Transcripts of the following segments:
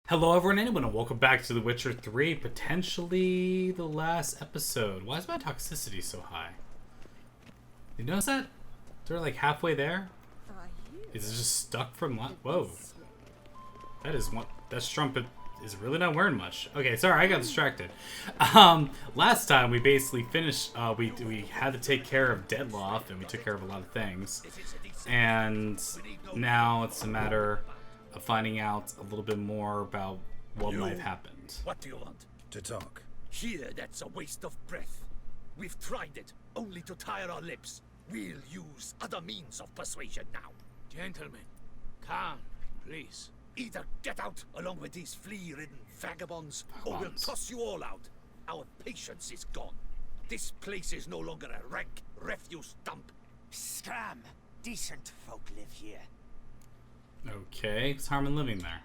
Hello everyone and welcome back to The Witcher 3, potentially the last episode. Why is my toxicity so high? You notice that? They're like halfway there? Is it just stuck from whoa. That is one, that strumpet is really not wearing much. Okay, sorry, I got distracted. Last time we basically finished, we had to take care of Deadloff and we took care of a lot of things. And now it's a matter of finding out a little bit more about what might have happened. What do you want? To talk. Here, that's a waste of breath. We've tried it, only to tire our lips. We'll use other means of persuasion now. Gentlemen, calm, please. Either get out along with these flea-ridden vagabonds, or we'll toss you all out. Our patience is gone. This place is no longer a rank refuse dump. Scram! Decent folk live here. Okay, what's harm in living there?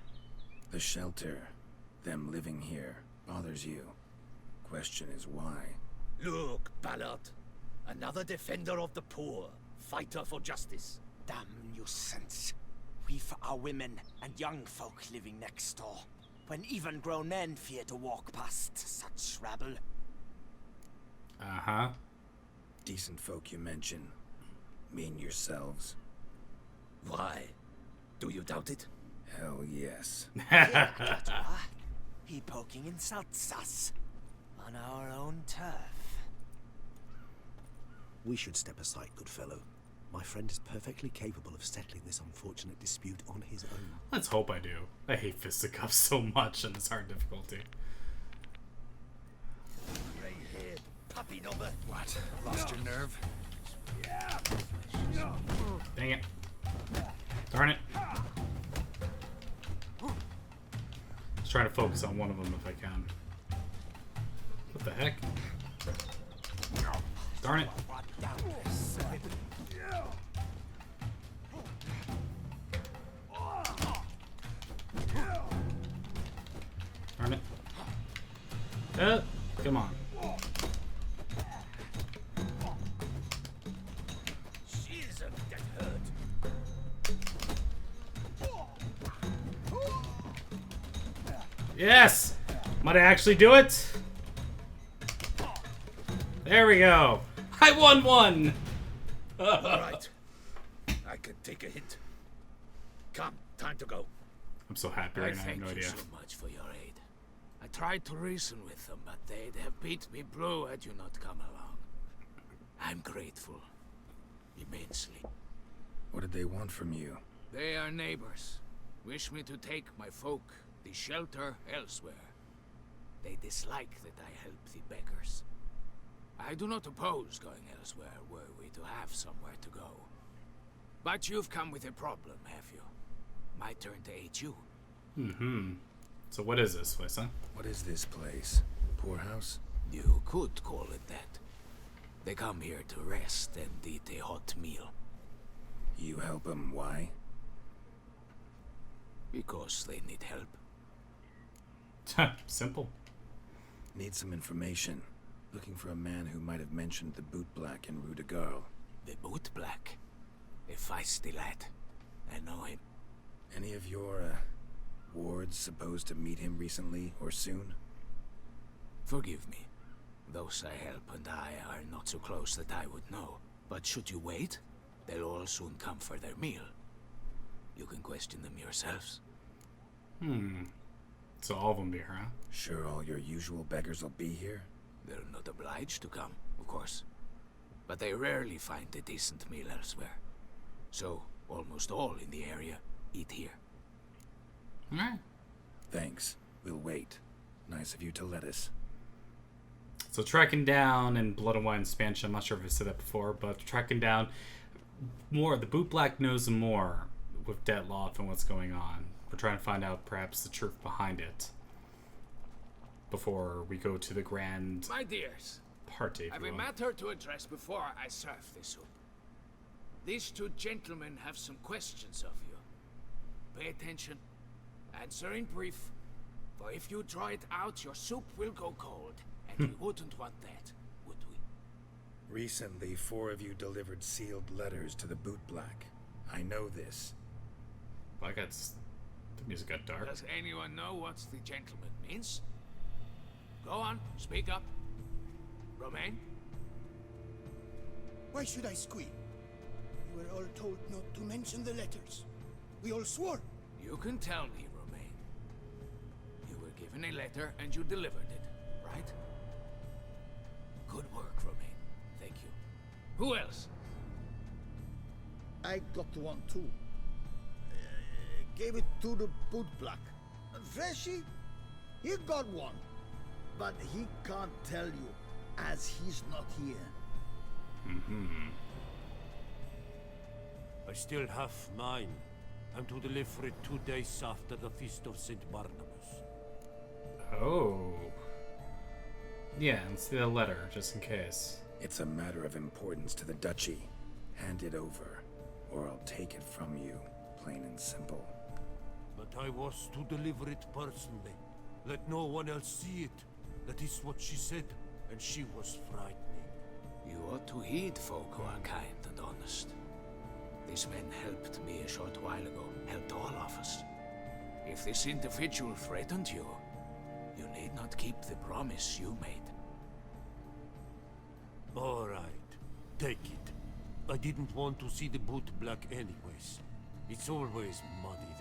The shelter, them living here, bothers you. Question is why? Look, Ballard. Another defender of the poor. Fighter for justice. Damn nuisance. We've our women and young folk living next door, when even grown men fear to walk past such rabble. Uh-huh. Decent folk you mention. Mean yourselves? Why? Do you doubt it? Hell yes. He poking insults us on our own turf. We should step aside, good fellow. My friend is perfectly capable of settling this unfortunate dispute on his own. Let's hope I do. I hate fisticuffs so much in this hard difficulty. Gray-haired puppy number. What? Lost your nerve? Dang it. Darn it. Just trying to focus on one of them if I can. What the heck? Darn it. Darn it. Come on. Jesus, that hurt. Yes! Might I actually do it? There we go. I won one! All right. I can take a hint. Come, time to go. I'm so happy right now, I have no Thank you idea. so much for your aid. I tried to reason with them, but they'd have beat me blue had you not come along. I'm grateful. Immensely. What did they want from you? They are neighbors. Wish me to take my folk, the shelter, elsewhere. They dislike that I help the beggars. I do not oppose going elsewhere were we to have somewhere to go. But you've come with a problem, have you? My turn to aid you. Mm-hmm. So what is this place, huh? What is this place? Poorhouse? You could call it that. They come here to rest and eat a hot meal. You help them, why? Because they need help. Simple. Need some information. Looking for a man who might have mentioned the bootblack in Rue de Garl. The boot black. A feisty lad. I know him. Any of your, wards supposed to meet him recently or soon? Forgive me. Those I help and I are not so close that I would know. But should you wait, they'll all soon come for their meal. You can question them yourselves. So all of them be here, huh? Sure all your usual beggars will be here? They're not obliged to come, of course. But they rarely find a decent meal elsewhere. So, almost all in the area eat here. Alright. Thanks. We'll wait. Nice of you to let us. So tracking down in Blood and Wine Spanish, I'm not sure if I said that before, but tracking down more, the bootblack knows more with Deadloff and what's going on. We're trying to find out perhaps the truth behind it before we go to the grand My dears, party. I have a matter to address before I serve the soup. These two gentlemen have some questions of you. Pay attention. Answer in brief. For if you draw it out, your soup will go cold. And we wouldn't want that, would we? Recently, 4 of you delivered sealed letters to the bootblack. I know this. Well, I got The music got dark. Does anyone know what the gentleman means? Go on, speak up. Romain? Why should I squeal? We were all told not to mention the letters. We all swore. You can tell me, Romain. You were given a letter and you delivered it, right? Good work, Romain. Thank you. Who else? I got one too. Gave it to the bootblack. Freshy, he got one. But he can't tell you, as he's not here. I still have mine. I'm to deliver it 2 days after the Feast of St. Barnabas. Oh. Yeah, let's see the letter, just in case. It's a matter of importance to the duchy. Hand it over, or I'll take it from you, plain and simple. But I was to deliver it personally. Let no one else see it. That is what she said, and she was frightening. You ought to heed folk who are kind and honest. These men helped me a short while ago, helped all of us. If this individual threatened you, you need not keep the promise you made. All right, take it. I didn't want to see the boot black anyways. It's always muddy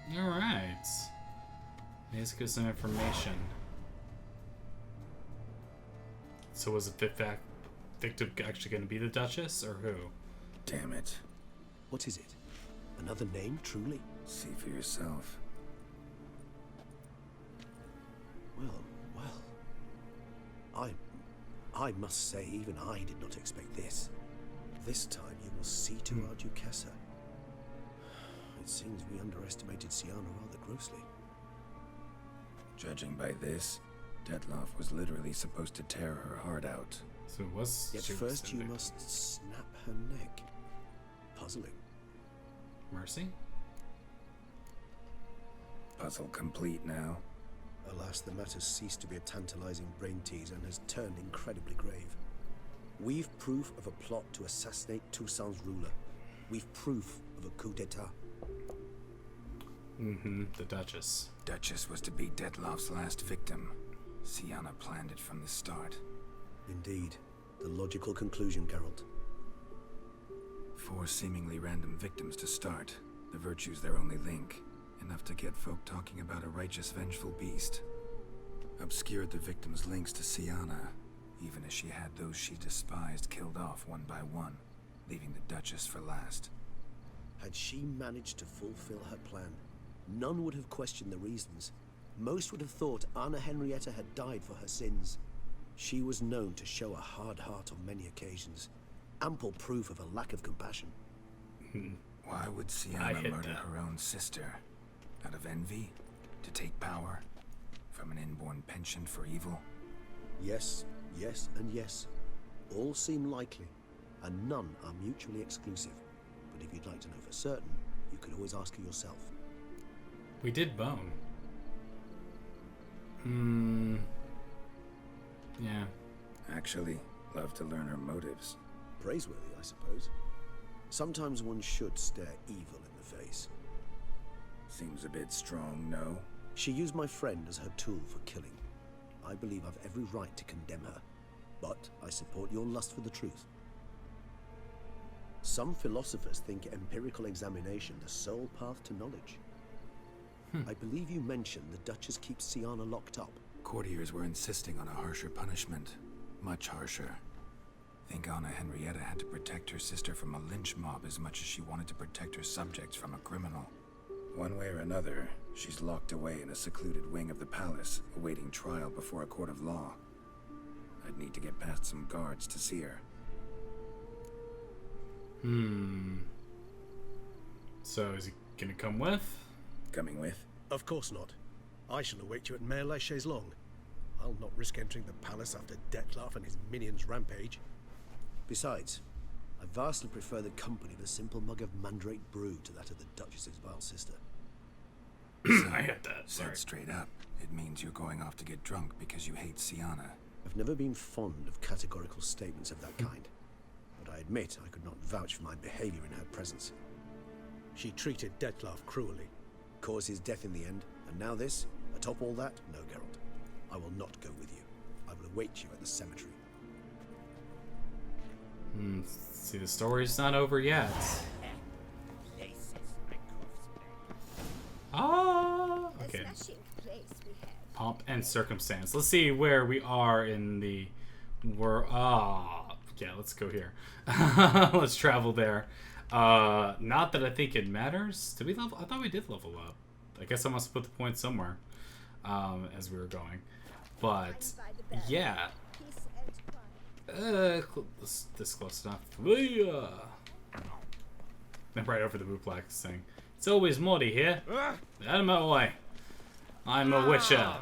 there. Alright. Let's get some information. So was the victim actually going to be the Duchess, or who? Damn it. What is it? Another name, truly? See for yourself. Well. I must say, even I did not expect this. This time you will see to our Duchessa. It seems we underestimated Siana rather grossly. Judging by this, Detloff was literally supposed to tear her heart out. So it was. Yet she was first the you victim. must snap her neck. Puzzling. Mercy? Puzzle complete now. Alas, the matter ceased to be a tantalizing brain teaser and has turned incredibly grave. We've proof of a plot to assassinate Toussaint's ruler. We've proof of a coup d'etat. The Duchess. Duchess was to be Detloff's last victim. Siana planned it from the start. Indeed. The logical conclusion, Geralt. 4 seemingly random victims to start. The virtue's their only link. Enough to get folk talking about a righteous, vengeful beast. Obscured the victims' links to Siana, even as she had those she despised killed off one by one, leaving the Duchess for last. Had she managed to fulfill her plan, none would have questioned the reasons. Most would have thought Anna Henrietta had died for her sins. She was known to show a hard heart on many occasions. Ample proof of a lack of compassion. Why would Siana murder her own sister? Out of envy? To take power? From an inborn penchant for evil? Yes, yes, and yes. All seem likely, and none are mutually exclusive. But if you'd like to know for certain, you could always ask her yourself. We did bone. Yeah. Actually, love to learn her motives. Praiseworthy, I suppose. Sometimes one should stare evil in the face. Seems a bit strong, no? She used my friend as her tool for killing. I believe I've every right to condemn her, but I support your lust for the truth. Some philosophers think empirical examination the sole path to knowledge. I believe you mentioned the Duchess keeps Siana locked up. Courtiers were insisting on a harsher punishment. Much harsher. Think Anna Henrietta had to protect her sister from a lynch mob as much as she wanted to protect her subjects from a criminal. One way or another, she's locked away in a secluded wing of the palace, awaiting trial before a court of law. I'd need to get past some guards to see her. So is he gonna come with? Coming with? Of course not. I shall await you at Mare la Chaise-Longue. I'll not risk entering the palace after Detloff and his minions rampage. Besides, I vastly prefer the company of a simple mug of mandrake brew to that of the Duchess's vile sister. I had that. Sorry. Said straight up, it means you're going off to get drunk because you hate Siana. I've never been fond of categorical statements of that kind, but I admit I could not vouch for my behavior in her presence. She treated Dettlaff cruelly, caused his death in the end, and now this? Atop all that? No, Geralt. I will not go with you. I will await you at the cemetery. See, the story's not over yet. Ah, okay. Pomp and circumstance. Let's see where we are in the world. Yeah, let's go here. Let's travel there. Not that I think it matters. Did we level? I thought we did level up. I guess I must have put the point somewhere as we were going. But yeah, this close enough. Then right over the bootblack thing. It's always Morty here. Out of my way. I'm a witcher.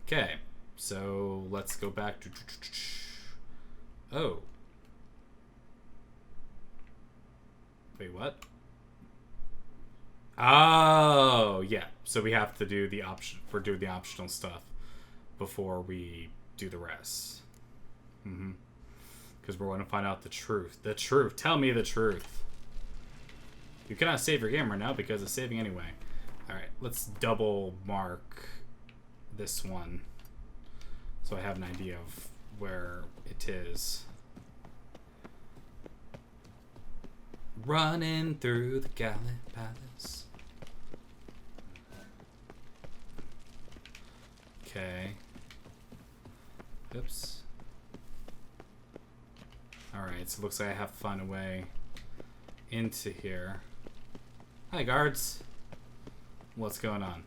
Okay, so let's go back to. Oh. Wait, what? Oh, yeah. So we have to do the option. We're doing the optional stuff before we do the rest. Because we're going to find out the truth. The truth. Tell me the truth. You cannot save your game right now because it's saving anyway. Alright, let's double mark this one so I have an idea of where it is. Running through the Gallic Palace. Okay. Oops. Alright, so it looks like I have to find a way into here. Hi, guards. What's going on?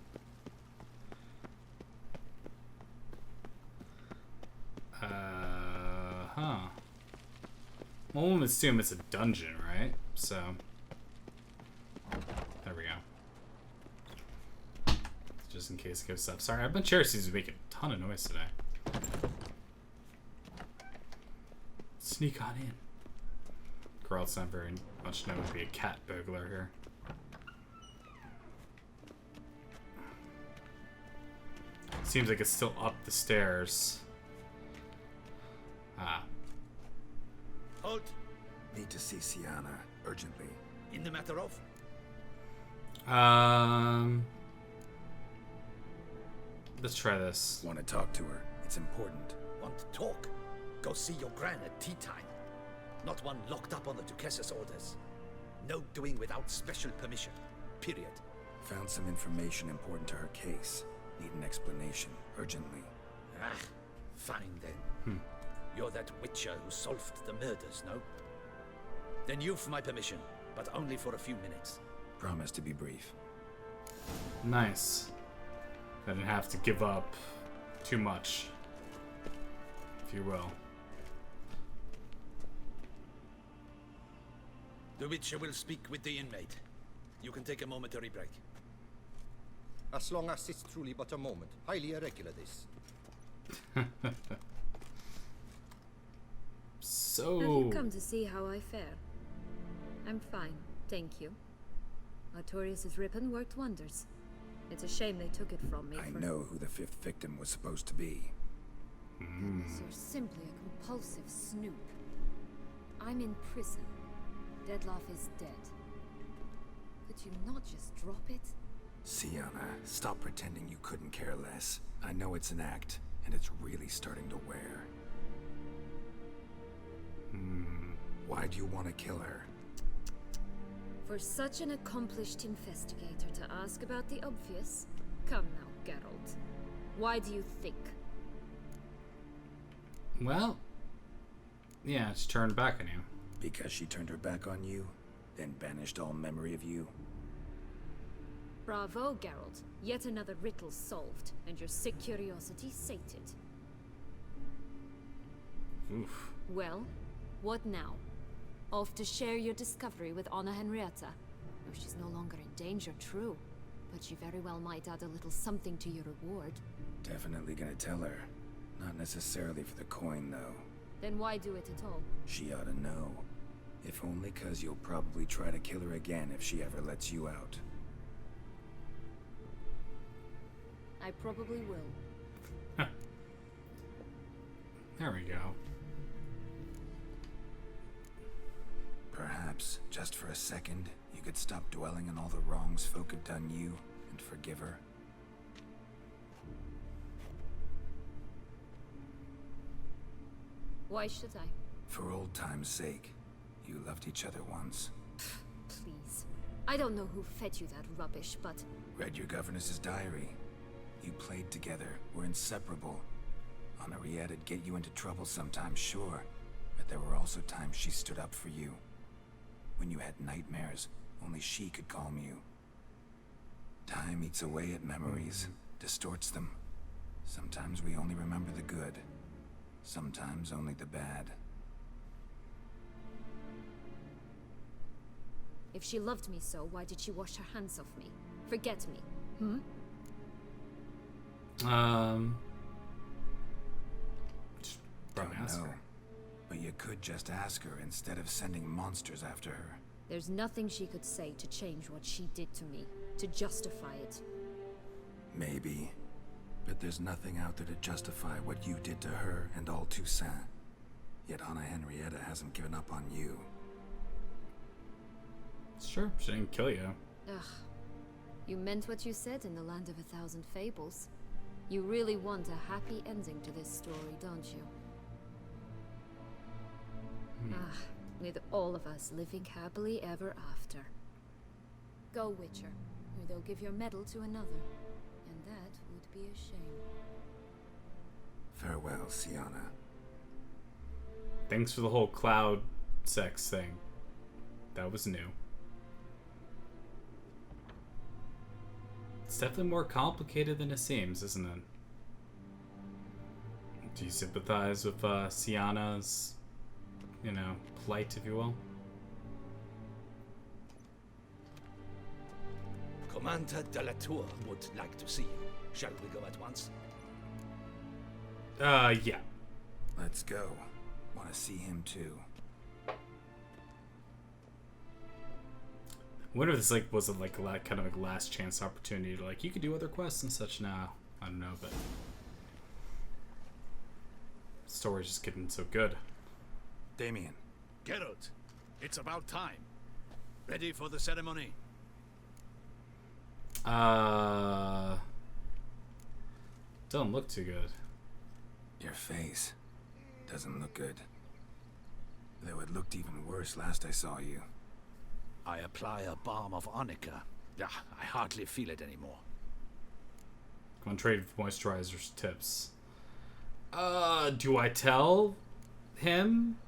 Well, we'll assume it's a dungeon, right? So, there we go. Just in case it goes up. Sorry, I've been Cherries making a ton of noise today. Sneak on in. Geralt's not very much known to be a cat burglar here. Seems like it's still up the stairs. Ah. Halt! Need to see Sienna urgently. In the matter of? Let's try this. Want to talk to her. It's important. Want to talk? Go see your gran at tea time. Not one locked up on the Duchess's orders. No doing without special permission. Period. Found some information important to her case. Need an explanation. Urgently. Ah, fine then. You're that witcher who solved the murders, no? Then you've my permission, but only for a few minutes. Promise to be brief. Nice. I didn't have to give up too much, if you will. The witcher will speak with the inmate. You can take a momentary break. As long as it's truly but a moment. Highly irregular, this. So... Have you come to see how I fare? I'm fine, thank you. Artorius' ribbon worked wonders. It's a shame they took it from me. I know who the fifth victim was supposed to be. You're simply a compulsive snoop. I'm in prison. Dettlaff is dead. Could you not just drop it? Sienna, stop pretending you couldn't care less. I know it's an act, and it's really starting to wear. Why do you want to kill her? For such an accomplished investigator to ask about the obvious? Come now, Geralt. Why do you think? Well... yeah, it's turned back on you. Because she turned her back on you, then banished all memory of you? Bravo, Geralt. Yet another riddle solved, and your sick curiosity sated. Oof. Well, what now? Off to share your discovery with Anna Henrietta? No, she's no longer in danger, true. But she very well might add a little something to your reward. Definitely gonna tell her. Not necessarily for the coin, though. Then why do it at all? She ought to know. If only 'cause you'll probably try to kill her again if she ever lets you out. I probably will. There we go. Perhaps Just for a second, you could stop dwelling on all the wrongs folk have done you and forgive her. Why should I? For old time's sake. You loved each other once. Please. I don't know who fed you that rubbish, but... Read your governess's diary. You played together, were inseparable. Henriette'd get you into trouble sometimes, sure. But there were also times she stood up for you. When you had nightmares, only she could calm you. Time eats away at memories, distorts them. Sometimes we only remember the good. Sometimes only the bad. If she loved me so, why did she wash her hands off me? Forget me. Don't know. But you could just ask her instead of sending monsters after her. There's nothing she could say to change what she did to me, to justify it. Maybe. But there's nothing out there to justify what you did to her and all Toussaint. Yet Anna Henrietta hasn't given up on you. Sure, she didn't kill you. Ugh. You meant what you said in the Land of 1,000 Fables. You really want a happy ending to this story, don't you? With all of us living happily ever after. Go, Witcher, or they'll give your medal to another. And that would be a shame. Farewell, Sienna. Thanks for the whole cloud sex thing. That was new. It's definitely more complicated than it seems, isn't it? Do you sympathize with Sienna's, plight, if you will? Commander de la Tour would like to see you. Shall we go at once? Yeah. Let's go. Want to see him too. I wonder if this was a kind of a last chance opportunity to you could do other quests and such now. I don't know, but the story's just getting so good. Damien. Geralt, it's about time. Ready for the ceremony? Don't look too good. Your face doesn't look good. Though it looked even worse last I saw you. I apply a balm of Arnica. I hardly feel it anymore. Come on, trade moisturizers tips. Do I tell him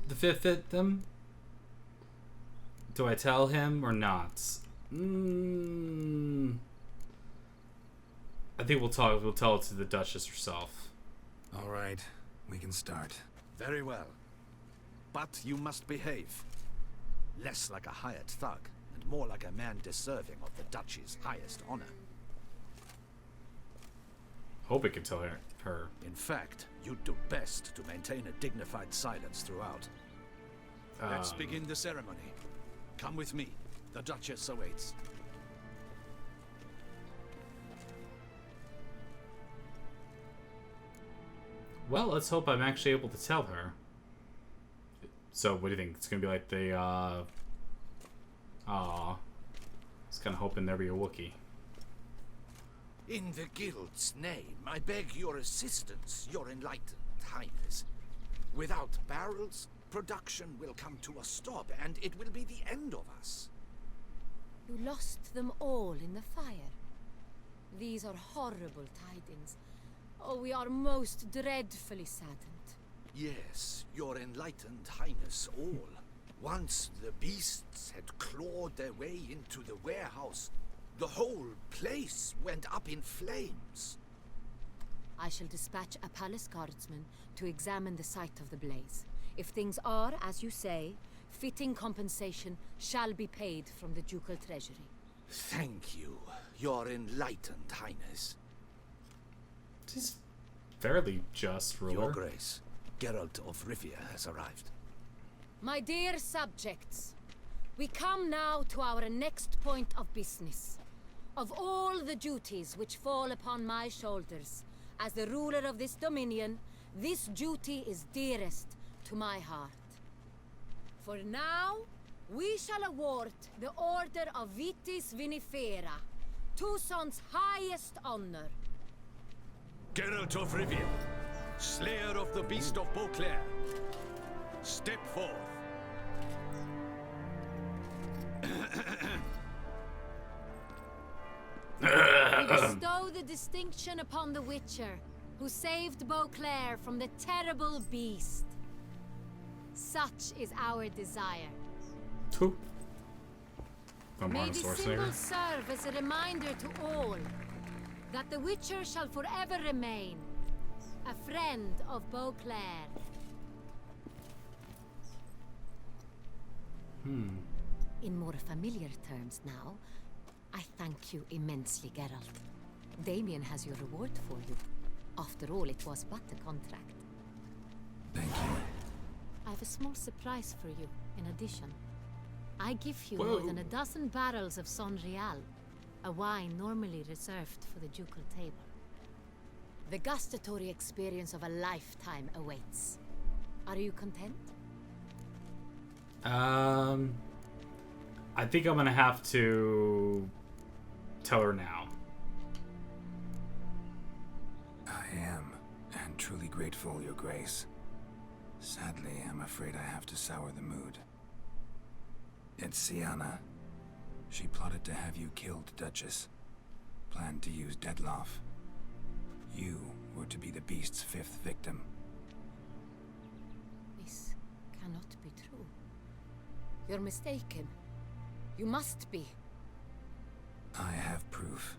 the fit them? Do I tell him or not? I think we'll tell it to the Duchess herself. All right, we can start. Very well. But you must behave. Less like a hired thug, and more like a man deserving of the Duchy's highest honor. Hope it can tell her. In fact, you'd do best to maintain a dignified silence throughout. Let's begin the ceremony. Come with me. The Duchess awaits. Well, let's hope I'm actually able to tell her. So, what do you think? It's gonna be like the, I was kinda hoping there'd be a Wookiee. In the Guild's name, I beg your assistance, your enlightened highness. Without barrels, production will come to a stop, and it will be the end of us. You lost them all in the fire. These are horrible tidings. Oh, we are most dreadfully saddened. Yes, your enlightened highness all. Once the beasts had clawed their way into the warehouse, the whole place went up in flames. I shall dispatch a palace guardsman to examine the site of the blaze. If things are as you say, fitting compensation shall be paid from the ducal treasury. Thank you, your enlightened highness. She's fairly just, ruler. Your Grace, Geralt of Rivia has arrived. My dear subjects, we come now to our next point of business. Of all the duties which fall upon my shoulders, as the ruler of this dominion, this duty is dearest to my heart. For now, We shall award the Order of Vitis Vinifera, Toussaint's highest honor. Geralt of Rivia, Slayer of the Beast of Beauclair, step forth. We bestow the distinction upon the Witcher, who saved Beauclair from the terrible beast. Such is our desire. Two. I'm May Arnold this Schwarzenegger. symbol serve as a reminder to all that the Witcher shall forever remain a friend of Beauclair. In more familiar terms now, I thank you immensely, Geralt. Damien has your reward for you. After all, it was but a contract. Thank you. I have a small surprise for you, in addition. I give you Whoa. more than a dozen barrels of Ziyal, a wine normally reserved for the ducal table. The gustatory experience of a lifetime awaits. Are you content? I think I'm gonna have to tell her now. I am, and truly grateful, Your Grace. Sadly, I'm afraid I have to sour the mood. It's Sienna. She plotted to have you killed, Duchess. Planned to use Dettlaff. You were to be the beast's 5th victim. This cannot be true. You're mistaken. You must be. I have proof.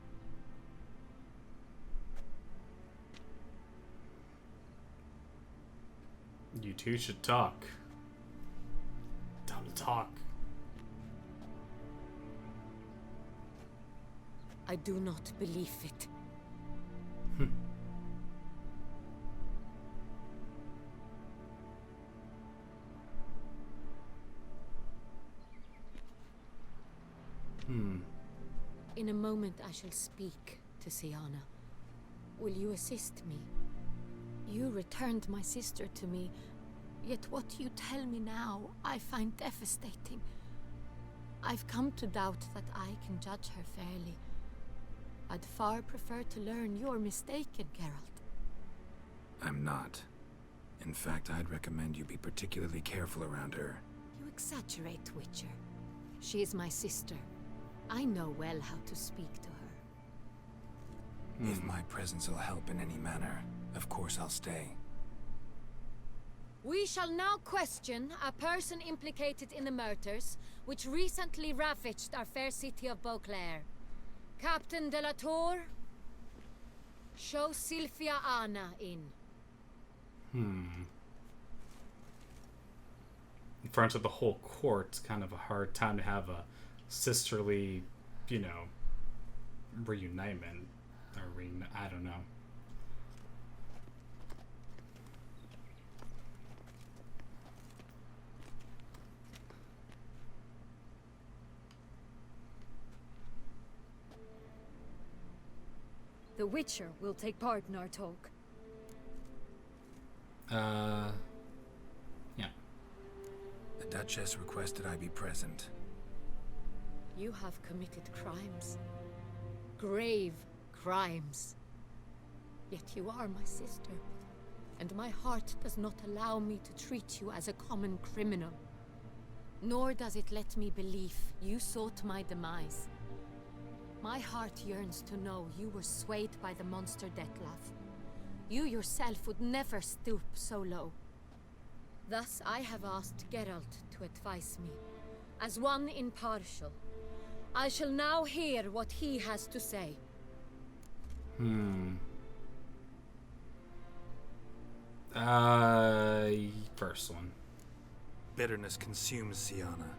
You two should talk. Time to talk. I do not believe it. In a moment I shall speak to Sienna. Will you assist me? You returned my sister to me, yet what you tell me now I find devastating. I've come to doubt that I can judge her fairly. I'd far prefer to learn you're mistaken, Geralt. I'm not. In fact, I'd recommend you be particularly careful around her. You exaggerate, Witcher. She is my sister. I know well how to speak to her. If my presence will help in any manner, of course I'll stay. We shall now question a person implicated in the murders which recently ravaged our fair city of Beauclair. Captain de la Tour, show Sylvia Anna in. In front of the whole court, it's kind of a hard time to have a sisterly, reunitement. Or I don't know. The Witcher will take part in our talk. Yeah. The Duchess requested I be present. You have committed crimes. Grave crimes. Yet you are my sister. And my heart does not allow me to treat you as a common criminal. Nor does it let me believe you sought my demise. My heart yearns to know you were swayed by the monster Dettlaff. You yourself would never stoop so low. Thus I have asked Geralt to advise me. As one impartial, I shall now hear what he has to say. First one. Bitterness consumes Sienna.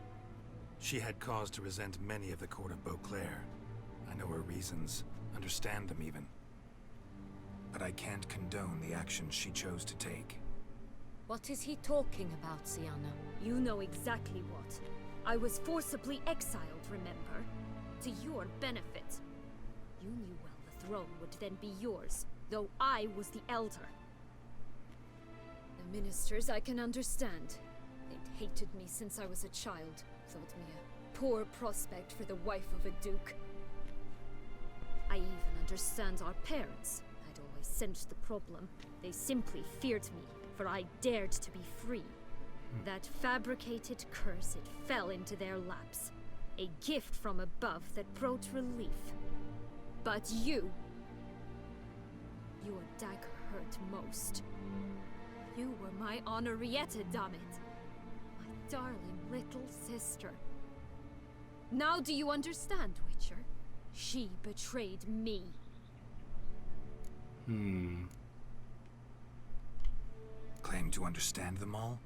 She had cause to resent many of the court of Beauclair. I know her reasons, understand them even. But I can't condone the actions she chose to take. What is he talking about, Sienna? You know exactly what. I was forcibly exiled, remember? To your benefit. You knew well the throne would then be yours, though I was the elder. The ministers I can understand. They'd hated me since I was a child, Thought me a poor prospect for the wife of a duke. I even understand our parents. I'd always sensed the problem. They simply feared me, for I dared to be free. That fabricated curse, it fell into their laps. A gift from above that brought relief. But you... Your dagger hurt most. You were my Henrietta, damn it. My darling little sister. Now do you understand, Witcher? She betrayed me. Claim to understand them all?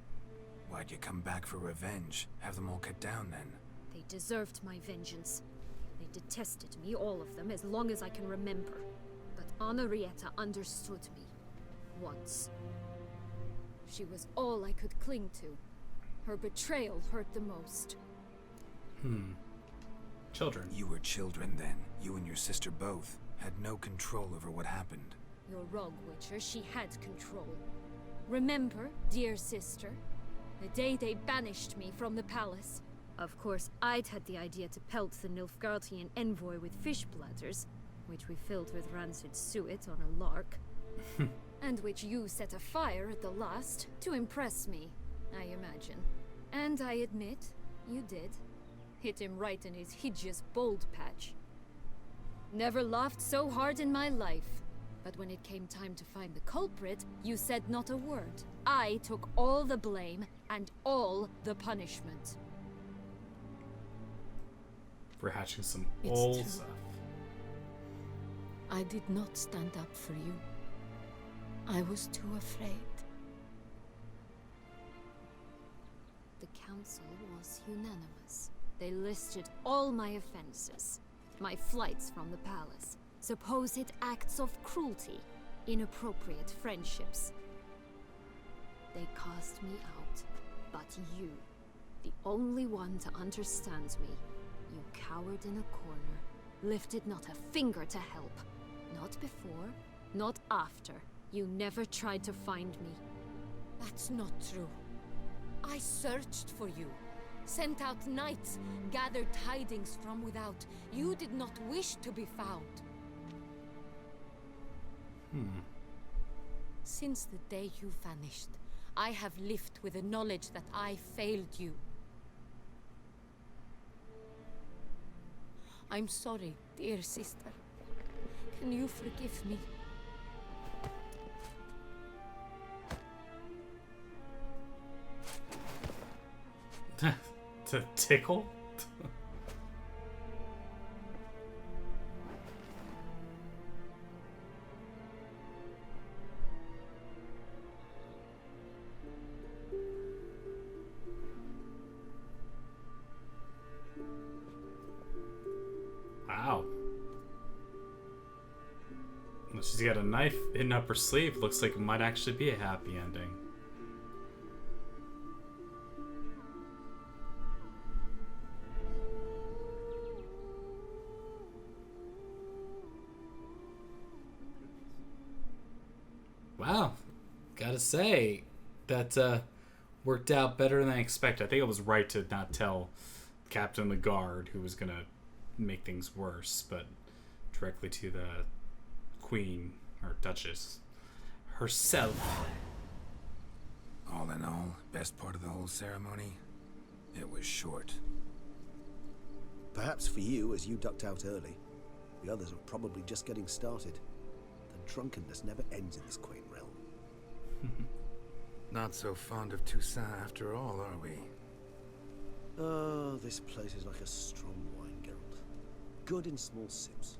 Why'd you come back for revenge? Have them all cut down then? They deserved my vengeance. They detested me, all of them, as long as I can remember. But Henrietta understood me. Once. She was all I could cling to. Her betrayal hurt the most. Children. You were children then. You and your sister both had no control over what happened. You're wrong, Witcher. She had control. Remember, dear sister, the day they banished me from the palace. Of course, I'd had the idea to pelt the Nilfgaardian envoy with fish bladders, which we filled with rancid suet on a lark, and which you set afire at the last to impress me, I imagine. And I admit, you did. Hit him right in his hideous bald patch. Never laughed so hard in my life. But when it came time to find the culprit, you said not a word. I took all the blame and all the punishment. For hatching some It's old true. stuff. I did not stand up for you. I was too afraid. The council was unanimous. They listed all my offenses. My flights from the palace. Supposed acts of cruelty. Inappropriate friendships. They cast me out. But you, the only one to understand me, you cowered in a corner, lifted not a finger to help. Not before, not after. You never tried to find me. That's not true. I searched for you. Sent out knights, gathered tidings from without. You did not wish to be found. Since the day you vanished, I have lived with the knowledge that I failed you. I'm sorry, dear sister. Can you forgive me? To tickle? Wow. She's got a knife hidden up her sleeve. Looks like it might actually be a happy ending. Wow. Gotta say, that worked out better than I expected. I think it was right to not tell Captain the Guard, who was gonna make things worse, but directly to the Queen, or Duchess, herself. All in all, best part of the whole ceremony? It was short. Perhaps for you, as you ducked out early. The others are probably just getting started. The drunkenness never ends in this quaint realm. Not so fond of Toussaint after all, are we? Oh, this place is like a strong wine, Geralt. Good in small sips.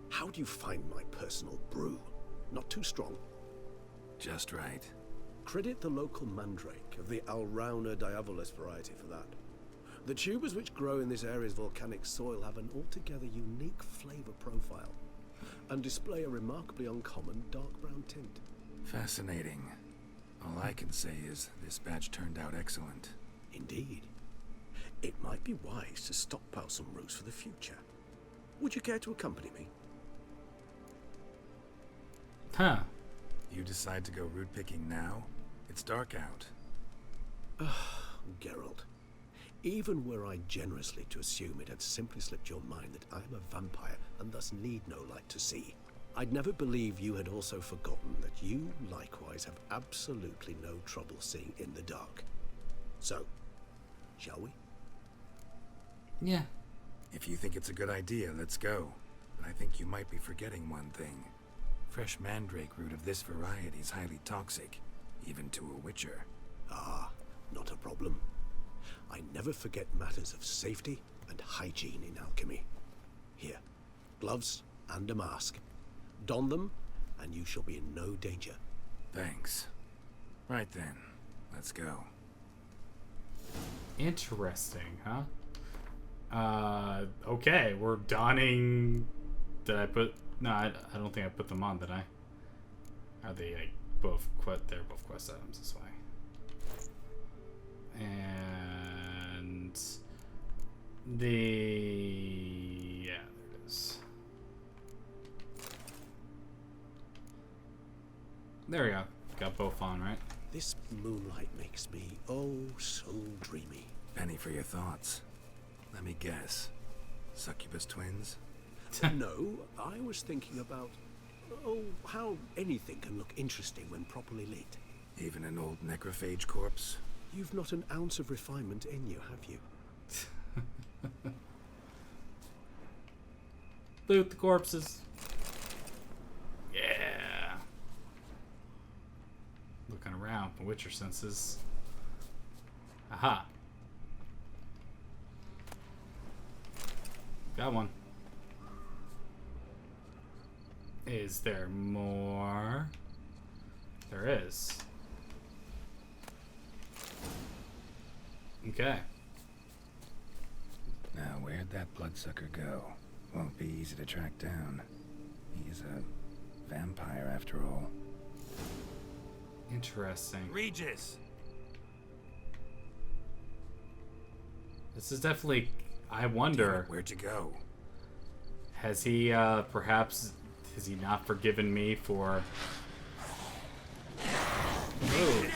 How do you find my personal brew? Not too strong? Just right. Credit the local mandrake of the Alrauna diavolis variety for that. The tubers which grow in this area's volcanic soil have an altogether unique flavor profile and display a remarkably uncommon dark brown tint. Fascinating. All I can say is this batch turned out excellent. Indeed. It might be wise to stockpile some roots for the future. Would you care to accompany me? Huh. You decide to go root picking now? It's dark out. Geralt, even were I generously to assume it had simply slipped your mind that I am a vampire and thus need no light to see, I'd never believe you had also forgotten that you likewise have absolutely no trouble seeing in the dark. So, shall we? Yeah. If you think it's a good idea, let's go. But I think you might be forgetting one thing. Fresh mandrake root of this variety is highly toxic, even to a witcher. Ah, not a problem. I never forget matters of safety and hygiene in alchemy. Here, gloves and a mask. Don them, and you shall be in no danger. Thanks. Right then, let's go. Interesting, huh? Okay, we're donning... Did I put... No, I don't think I put them on, did I? Are they, like, both... They're both quest items this way. And... Yeah, there it is. There we go. Got both on, right? This moonlight makes me, oh, so dreamy. Penny for your thoughts. Let me guess. Succubus twins? No, I was thinking about, oh, how anything can look interesting when properly lit. Even an old necrophage corpse? You've not an ounce of refinement in you, have you? Loot the corpses. Yeah. Looking around for Witcher senses. Aha. Got one. Is there more? There is. Okay. Now, where'd that bloodsucker go? Won't be easy to track down. He's a vampire after all. Interesting. Regis! This is definitely... I wonder... Where'd you go? Has he, perhaps... Has he not forgiven me for... Ooh.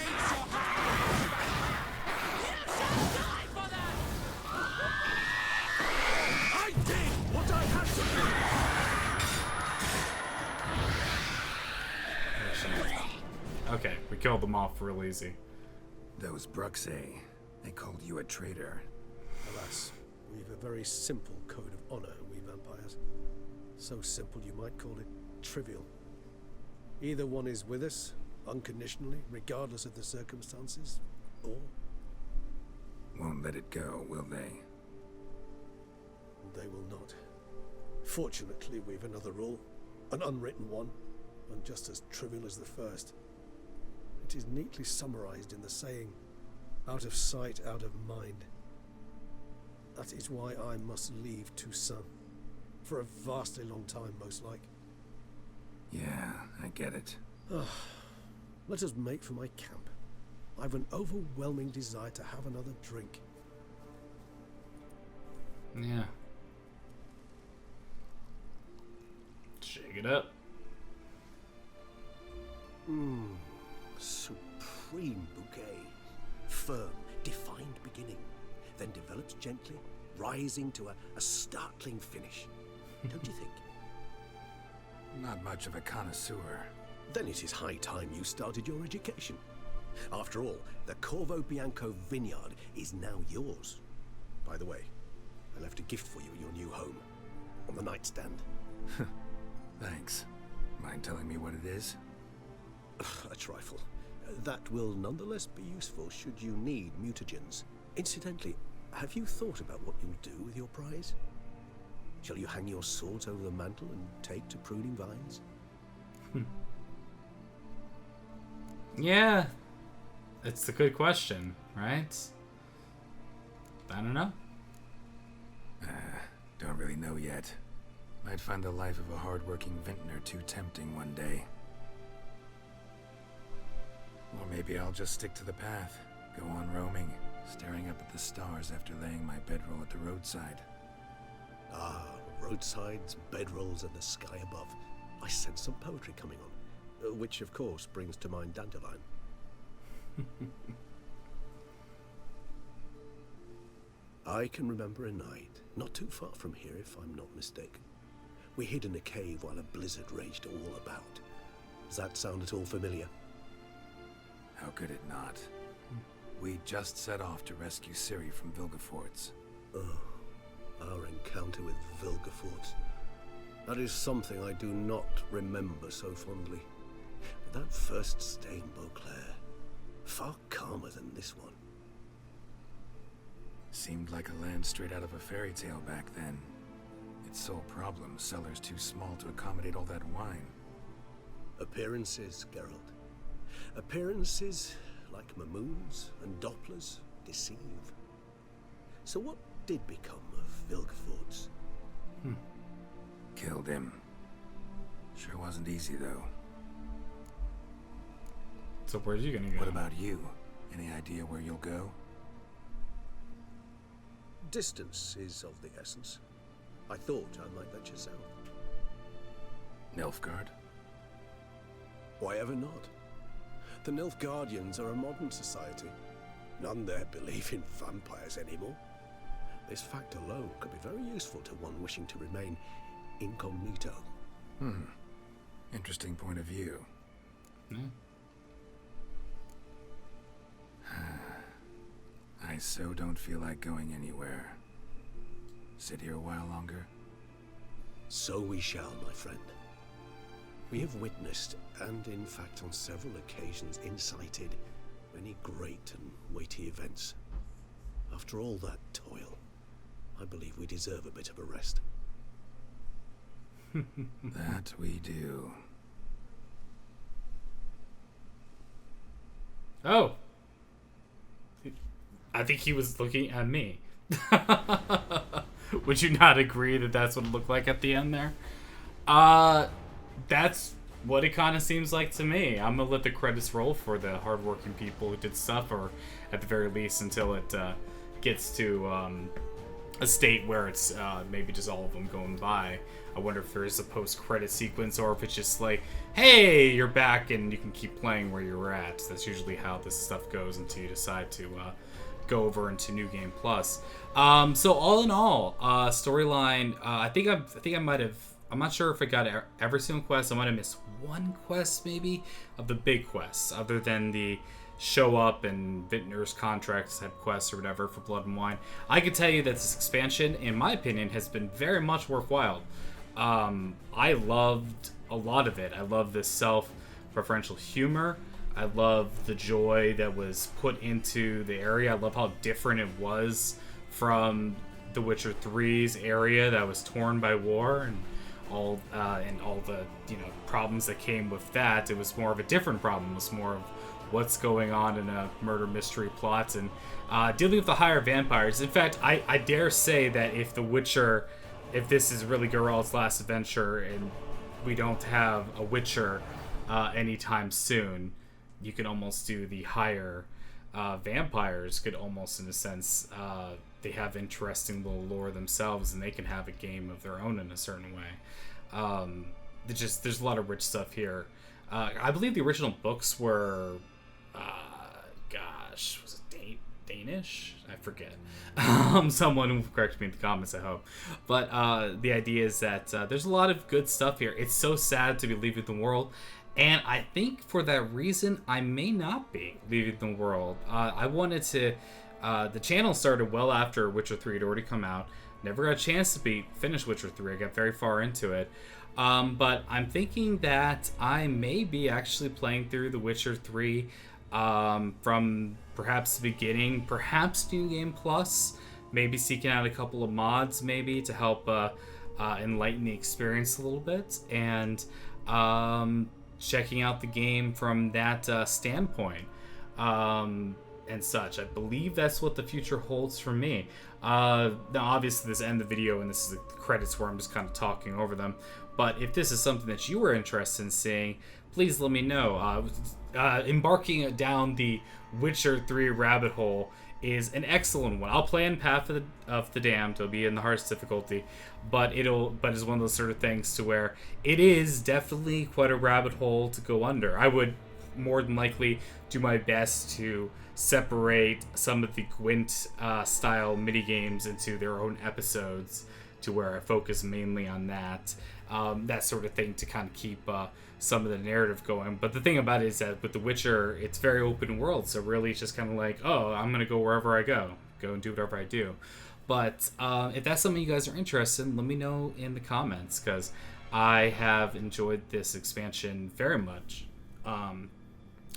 I did what I had to do! Okay, we killed them off real easy. Those Bruxay, they called you a traitor. Alas, we've a very simple code of honor, we vampires. So simple you might call it trivial. Either one is with us, unconditionally, regardless of the circumstances, or... Won't let it go, will they? They will not. Fortunately, we've another rule, an unwritten one, and just as trivial as the first. It is neatly summarized in the saying, out of sight, out of mind. That is why I must leave Toussaint. For a vastly long time, most like. Yeah, I get it. Let us make for my camp. I've an overwhelming desire to have another drink. Yeah. Shake it up. Supreme bouquet. Firm, defined beginning. Then develops gently, rising to a startling finish. Don't you think? Not much of a connoisseur. Then it is high time you started your education. After all, the Corvo Bianco vineyard is now yours. By the way, I left a gift for you at your new home. On the nightstand. Thanks. Mind telling me what it is? A trifle. That will nonetheless be useful should you need mutagens. Incidentally, have you thought about what you'll do with your prize? Shall you hang your swords over the mantle and take to pruning vines? Yeah. It's a good question, right? I don't know. Don't really know yet. Might find the life of a hard-working vintner too tempting one day. Or maybe I'll just stick to the path, go on roaming, staring up at the stars after laying my bedroll at the roadside. Ah, roadsides, bedrolls, and the sky above. I sense some poetry coming on. which of course brings to mind Dandelion. I can remember a night, not too far from here if I'm not mistaken. We hid in a cave while a blizzard raged all about. Does that sound at all familiar? How could it not? We just set off to rescue Ciri from Vilgefortz. Oh, our encounter with Vilgefortz. That is something I do not remember so fondly. But that first stay in Beauclair, far calmer than this one. Seemed like a land straight out of a fairy tale back then. Its sole problem, cellars too small to accommodate all that wine. Appearances, Geralt. Appearances, like Mamoons and Dopplers, deceive. So what did become of Vilgefortz? Killed him. Sure wasn't easy, though. So where's you gonna go? What about you? Any idea where you'll go? Distance is of the essence. I thought I might venture south. Nilfgaard? Why ever not? The Nilfgaardians are a modern society. None there believe in vampires anymore. This fact alone could be very useful to one wishing to remain incognito. Interesting point of view. I so don't feel like going anywhere. Sit here a while longer? So we shall, my friend. We have witnessed, and in fact on several occasions incited, many great and weighty events. After all that toil, I believe we deserve a bit of a rest. That we do. Oh. I think he was looking at me. Would you not agree that that's what it looked like at the end there? That's what it kind of seems like to me. I'm gonna let the credits roll for the hardworking people who did stuff, or at the very least until it gets to a state where it's maybe just all of them going by. I wonder if there's a post-credit sequence, or if it's just like, hey, you're back and you can keep playing where you're at. That's usually how this stuff goes until you decide to go over into New Game Plus. So all in all, storyline, I think I might have, I'm not sure if I got every single quest. I might have missed one quest maybe of the big quests, other than the show up and Vintner's contracts type quests or whatever for Blood and Wine. I can tell you that this expansion, in my opinion, has been very much worthwhile. I loved a lot of it. I love the self-referential humor. I love the joy that was put into the area. I love how different it was from The Witcher 3's area that was torn by war and all the problems that came with that. It was more of a different problem. It was more of what's going on in a murder mystery plot and dealing with the higher vampires. In fact, I dare say that if The Witcher, if this is really Geralt's last adventure and we don't have a Witcher anytime soon, you could almost do the higher vampires could almost, in a sense, they have interesting little lore themselves and they can have a game of their own in a certain way. There's a lot of rich stuff here. I believe the original books were, was it Danish? I forget. Someone will correct me in the comments, I hope. But the idea is that there's a lot of good stuff here. It's so sad to be leaving the world. And I think for that reason, I may not be leaving the world. I wanted to... the channel started well after Witcher 3 had already come out. Never got a chance to finish Witcher 3. I got very far into it. But I'm thinking that I may be actually playing through The Witcher 3 from perhaps the beginning, perhaps New Game Plus, maybe seeking out a couple of mods maybe to help enlighten the experience a little bit, and checking out the game from that standpoint and such. I believe that's what the future holds for me. Now obviously this end the video and this is the credits where I'm just kind of talking over them, but if this is something that you were interested in seeing, please let me know. Embarking down the Witcher 3 rabbit hole is an excellent one. I'll play in Path of the Damned. It'll be in the hardest difficulty, but it's one of those sort of things to where it is definitely quite a rabbit hole to go under. I would more than likely do my best to separate some of the Gwent style mini games into their own episodes, to where I focus mainly on that sort of thing, to kind of keep some of the narrative going. But the thing about it is that with The Witcher, it's very open world, so really it's just kind of like, oh, I'm gonna go wherever I go and do whatever I do. But if that's something you guys are interested in, let me know in the comments, because I have enjoyed this expansion very much.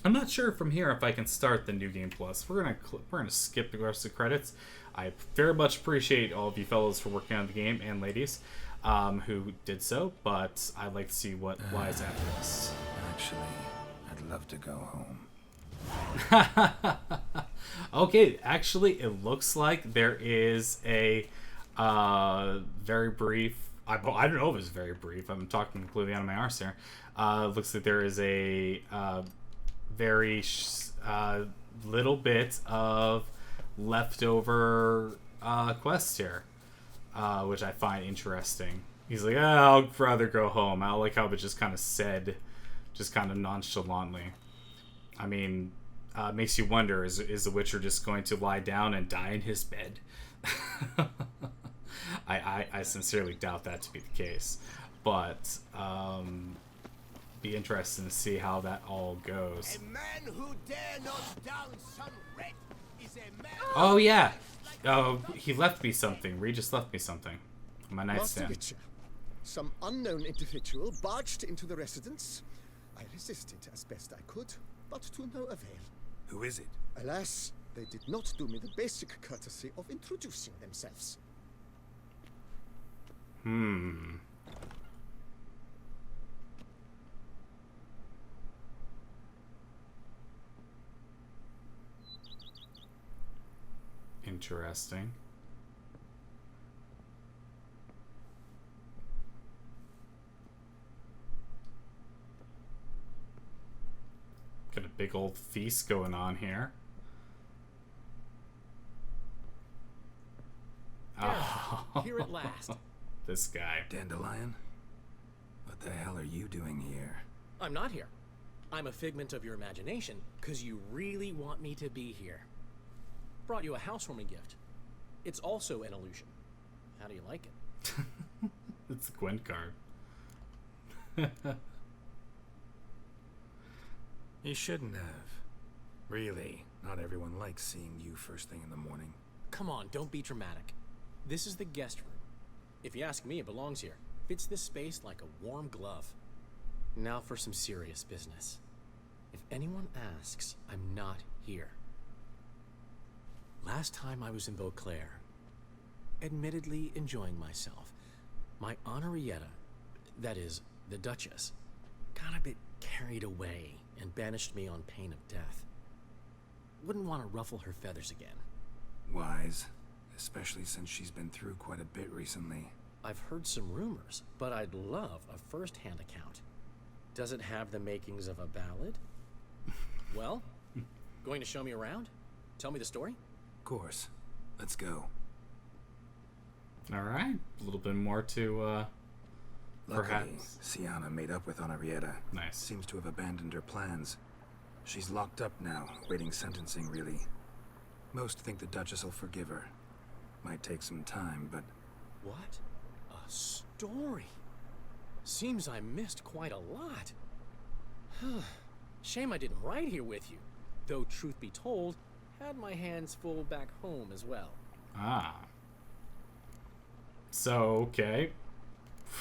I'm not sure from here if I can start the New Game Plus. We're gonna skip the rest of the credits. I very much appreciate all of you fellows for working on the game, and ladies who did so, but I'd like to see what lies after this. Actually, I'd love to go home. Okay, actually, it looks like there is a very brief... I don't know if it's very brief. I'm talking completely out of my arse here. It looks like there is a very little bit of leftover quest here, which I find interesting. He's like, I'd rather go home. I like how it just kind of said, just kind of nonchalantly. I mean, makes you wonder, is the Witcher just going to lie down and die in his bed? I sincerely doubt that to be the case, but be interesting to see how that all goes. A man who dare not down some red is a man. Oh yeah, he left me something. Regis left me something on my Master nightstand. Witcher, some unknown individual barged into the residence. I resisted as best I could, but to no avail. Who is it? Alas, they did not do me the basic courtesy of introducing themselves. Interesting. Got a big old feast going on here. Oh, Here at last. This guy. Dandelion? What the hell are you doing here? I'm not here. I'm a figment of your imagination, because you really want me to be here. Brought you a housewarming gift. It's also an illusion. How do you like it? It's the Gwent card. You shouldn't have. Really, not everyone likes seeing you first thing in the morning. Come on, don't be dramatic. This is the guest room. If you ask me, it belongs here. Fits this space like a warm glove. Now for some serious business. If anyone asks, I'm not here. Last time I was in Beauclair, admittedly enjoying myself, my Henrietta, that is, the Duchess, got a bit carried away and banished me on pain of death. Wouldn't want to ruffle her feathers again. Wise, especially since she's been through quite a bit recently. I've heard some rumors, but I'd love a first-hand account. Does it have the makings of a ballad? Well, going to show me around? Tell me the story? Of course. Let's go. Alright. A little bit more to, Luckily, perhaps. Sienna made up with Henrietta. Nice. Seems to have abandoned her plans. She's locked up now, waiting sentencing, really. Most think the Duchess will forgive her. Might take some time, but... What? A story? Seems I missed quite a lot. Shame I didn't ride here with you. Though, truth be told, had my hands full back home as well. Ah. So, okay.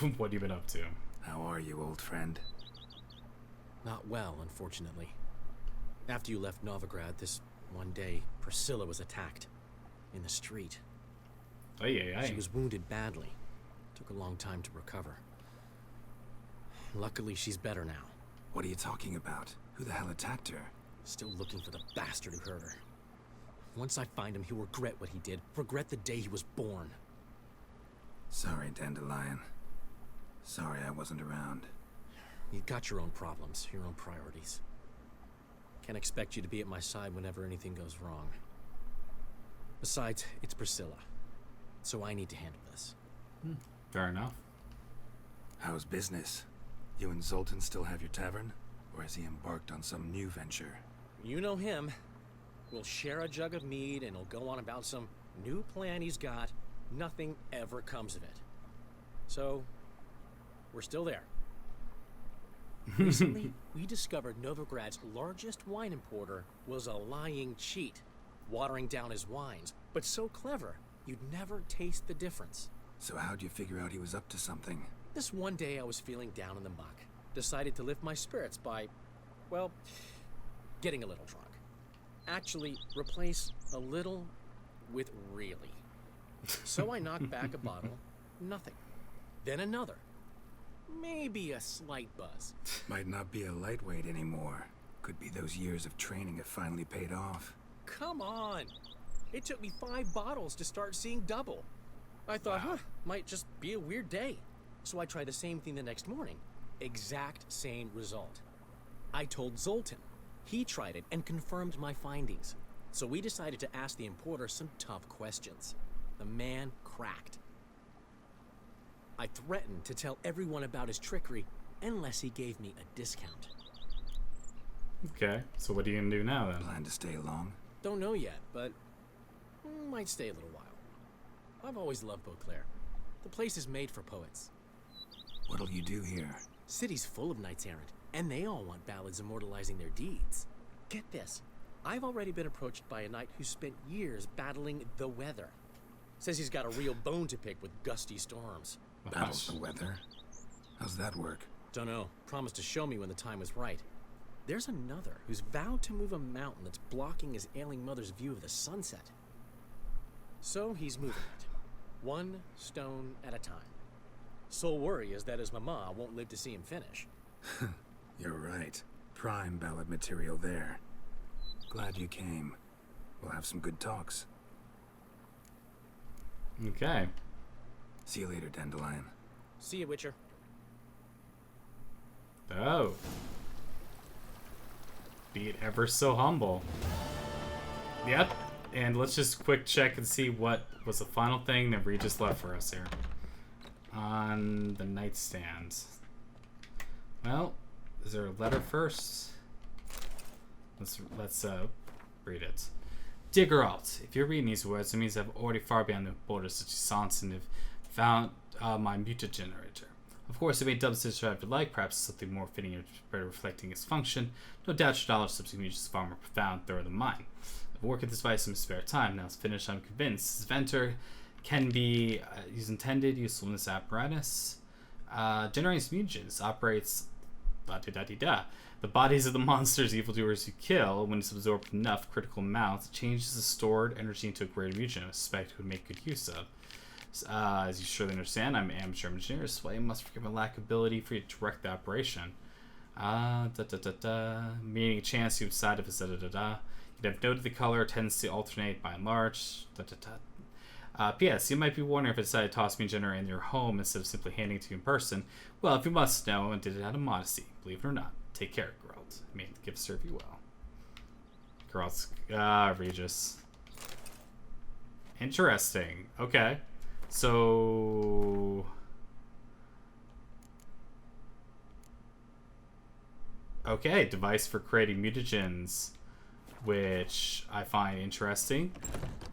What have you been up to? How are you, old friend? Not well, unfortunately. After you left Novigrad, this one day, Priscilla was attacked. In the street. She was wounded badly. Took a long time to recover. Luckily, she's better now. What are you talking about? Who the hell attacked her? Still looking for the bastard who hurt her. Once I find him, he'll regret what he did. Regret the day he was born. Sorry, Dandelion. Sorry I wasn't around. You've got your own problems, your own priorities. Can't expect you to be at my side whenever anything goes wrong. Besides, it's Priscilla. So I need to handle this. Fair enough. How's business? You and Zoltan still have your tavern? Or has he embarked on some new venture? You know him. We'll share a jug of mead and he'll go on about some new plan he's got. Nothing ever comes of it. So, we're still there. Recently, we discovered Novigrad's largest wine importer was a lying cheat, watering down his wines, but so clever, you'd never taste the difference. So how'd you figure out he was up to something? This one day I was feeling down in the muck. Decided to lift my spirits by, well, getting a little drunk. Actually, replace a little with really. So I knocked back a bottle, nothing. Then another. Maybe a slight buzz. Might not be a lightweight anymore. Could be those years of training have finally paid off. Come on! It took me 5 bottles to start seeing double. I thought, might just be a weird day. So I tried the same thing the next morning. Exact same result. I told Zoltan. He tried it and confirmed my findings. So we decided to ask the importer some tough questions. The man cracked. I threatened to tell everyone about his trickery unless he gave me a discount. Okay, so what are you gonna do now then? Plan to stay long? Don't know yet, but might stay a little while. I've always loved Beauclair. The place is made for poets. What'll you do here? City's full of knights errant, and they all want ballads immortalizing their deeds. Get this. I've already been approached by a knight who spent years battling the weather. Says he's got a real bone to pick with gusty storms. Battles the weather? How's that work? Dunno. Promised to show me when the time was right. There's another who's vowed to move a mountain that's blocking his ailing mother's view of the sunset. So he's moving it. 1 stone at a time. Sole worry is that his mama won't live to see him finish. You're right. Prime ballad material there. Glad you came. We'll have some good talks. Okay. See you later, Dandelion. See you, Witcher. Oh. Be it ever so humble. Yep. And let's just quick check and see what was the final thing that Regis left for us here. On the nightstand. Well, is there a letter first? Let's read it. Dear Geralt, if you're reading these words, it means I've already far beyond the borders of Toussaint and have found my mutant generator. Of course, it may double stitch if you like, perhaps something more fitting or better reflecting its function. No doubt your knowledge of subsequent is far more profound, thorough than mine. I've worked with this device in my spare time. Now it's finished, I'm convinced. This inventor can be used intended, useful in this apparatus. Generating mutagens operates the bodies of the monsters, evildoers you kill, when it's absorbed enough critical amounts, changes the stored energy into a greater mutagen I suspect it would make good use of. As you surely understand, I'm an amateur engineer, so I must forgive my lack of ability for you to direct the operation. Meaning a chance you decide if it's You'd have noted the color tends to alternate by and large. P.S. You might be wondering if I decided to toss me a generator in your home instead of simply handing it to you in person. Well, if you must know, I did it out of modesty. Believe it or not. Take care, Geralt. May the gift serve you well. Geralt's... Regis. Interesting. Okay. So... Okay, device for creating mutagens, which I find interesting.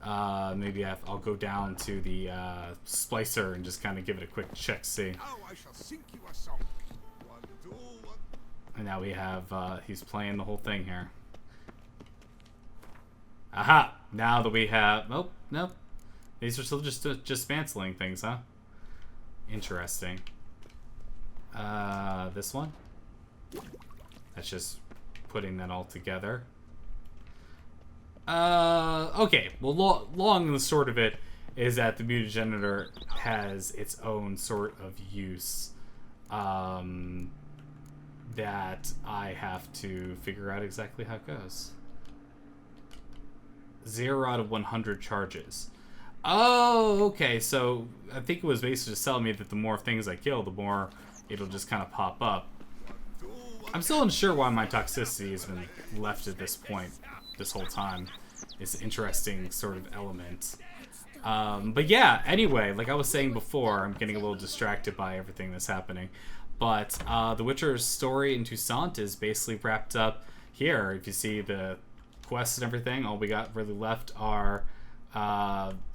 Maybe I'll go down to the splicer and just kind of give it a quick check, see. Now I shall sing you a song. 1, 2, 1. And now we have, he's playing the whole thing here. Aha! Now that we have, nope. These are still just mantling things, huh? Interesting. This one? That's just putting that all together. Okay. Well, long and the short of it is that the mutagenitor has its own sort of use that I have to figure out exactly how it goes. 0 out of 100 charges. Oh, okay. So I think it was basically just telling me that the more things I kill, the more it'll just kind of pop up. I'm still unsure why my toxicity has been left at this point this whole time. is an interesting sort of element. But yeah, anyway, like I was saying before, I'm getting a little distracted by everything that's happening. But The Witcher's story in Toussaint is basically wrapped up here. If you see the quests and everything, all we got really left are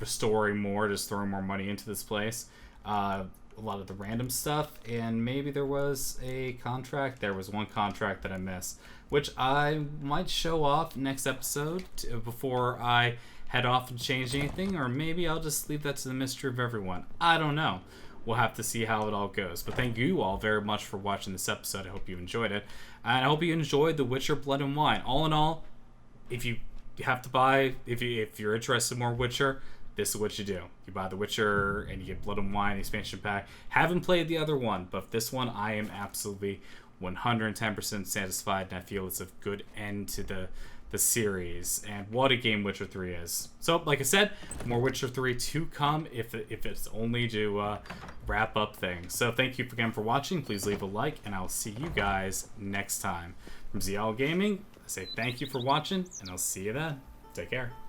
restoring more, just throwing more money into this place. A lot of the random stuff, and maybe there was a contract. There was one contract that I missed, which I might show off next episode before I head off and change anything, or maybe I'll just leave that to the mystery of everyone. I don't know. We'll have to see how it all goes. But thank you all very much for watching this episode. I hope you enjoyed it. And I hope you enjoyed The Witcher Blood and Wine. All in all, if you have to buy, if you're interested in more Witcher, this is what you do. You buy The Witcher and you get Blood and Wine expansion pack. Haven't played the other one, but this one I am absolutely 110% satisfied, and I feel it's a good end to the series. And what a game Witcher 3 is. So, like I said, more Witcher 3 to come if it's only to wrap up things. So thank you again for watching. Please leave a like, and I'll see you guys next time. From Ziyal Gaming, I say thank you for watching, and I'll see you then. Take care.